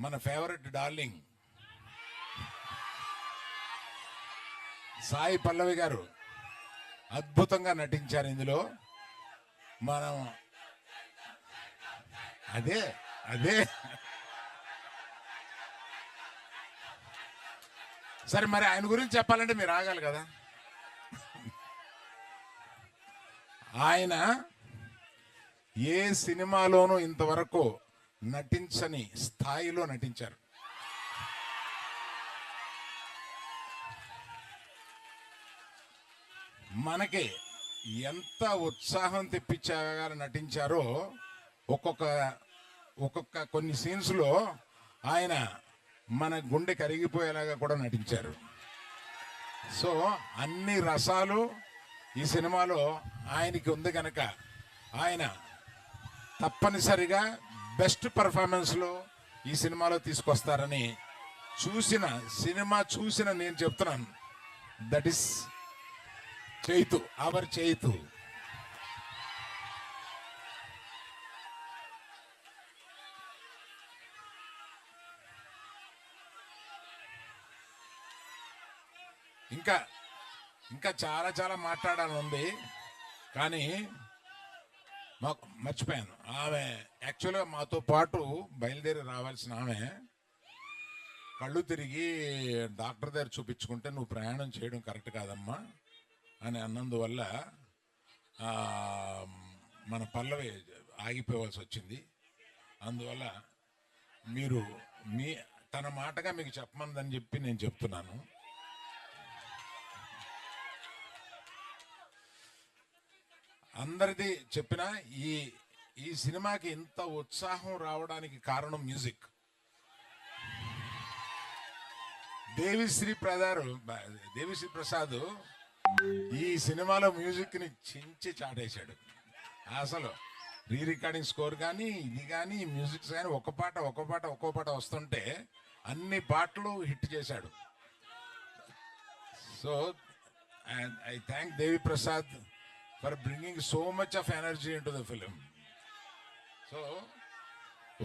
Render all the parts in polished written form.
మన favourite darling Sai Pallavi గారు అద్భుతంగా నటించారు ఇందులో. మనం అదే అదే సరే, మరి ఆయన గురించి చెప్పాలంటే మీరు ఆగాలి కదా. ఆయన ఏ సినిమాలోనూ ఇంతవరకు నటించని స్థాయిలో నటించారు. మనకి ఎంత ఉత్సాహం తెప్పించగా నటించారో ఒక్కొక్క కొన్ని సీన్స్లో ఆయన మన గుండె కరిగిపోయేలాగా కూడా నటించారు. సో అన్ని రసాలు ఈ సినిమాలో ఆయనకి ఉంది కనుక ఆయన తప్పనిసరిగా బెస్ట్ పర్ఫార్మెన్స్లో ఈ సినిమాలో తీసుకొస్తారని సినిమా చూసిన నేను చెప్తున్నాను. That is Chaitu, our Chaitu. ఇంకా ఇంకా చాలా చాలా మాట్లాడాలని ఉంది, కానీ మాకు మర్చిపోయాను. ఆమె యాక్చువల్గా మాతో పాటు బయలుదేరి రావాల్సిన ఆమె కళ్ళు తిరిగి డాక్టర్ దగ్గర చూపించుకుంటే నువ్వు ప్రయాణం చేయడం కరెక్ట్ కాదమ్మా అని అన్నందువల్ల మన పల్లవి ఆగిపోవాల్సి వచ్చింది. అందువల్ల మీరు తన మాటగా మీకు చెప్పమందని చెప్పి నేను చెప్తున్నాను. అందరిది చెప్పిన ఈ సినిమాకి ఇంత ఉత్సాహం రావడానికి కారణం మ్యూజిక్. దేవిశ్రీ ప్రసాద్ ఈ సినిమాలో మ్యూజిక్ ని చించి చాటేశాడు. అసలు రీ రికార్డింగ్ స్కోర్ కానీ ఇది కానీ మ్యూజిక్స్ కానీ ఒక్కో పాట వస్తుంటే అన్ని పాటలు హిట్ చేశాడు. So I thank Devi Prasad for bringing so much of energy in to the film. So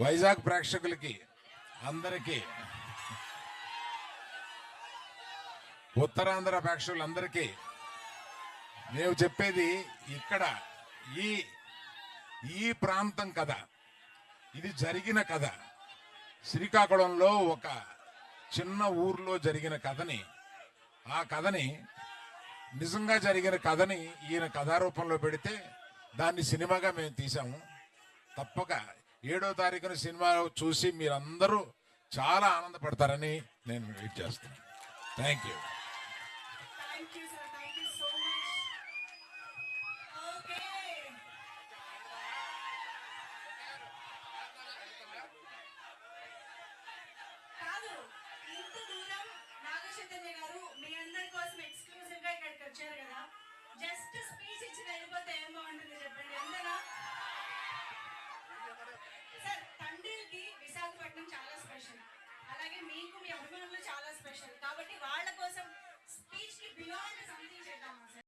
Vizag ప్రేక్షకులకి అందరికీ, ఉత్తరాంధ్ర ప్రేక్షకులందరికీ నేను చెప్పేది, ఇక్కడ ఈ ప్రాంతం కథ, ఇది జరిగిన కథ. శ్రీకాకుళంలో ఒక చిన్న ఊర్లో జరిగిన కథని, ఆ కథని నిజంగా జరిగిన కథని ఈయన కథారూపంలో పెడితే దాన్ని సినిమాగా మేము తీసాము. తప్పక 7వ తారీఖున సినిమా చూసి మీరందరూ చాలా ఆనందపడతారని నేను వెయిట్ చేస్తాను. Thank you. జస్ట్ స్పీచ్ ఇచ్చి వెళ్ళిపోతే ఏం బాగుంటుంది చెప్పండి. అందరా సార్, తండ్రికి విశాఖపట్నం చాలా స్పెషల్, అలాగే మీకు మీ అభిమానులు చాలా స్పెషల్. కాబట్టి వాళ్ళ కోసం స్పీచ్ కి బియాండ్ సంథింగ్ చేద్దామా సార్?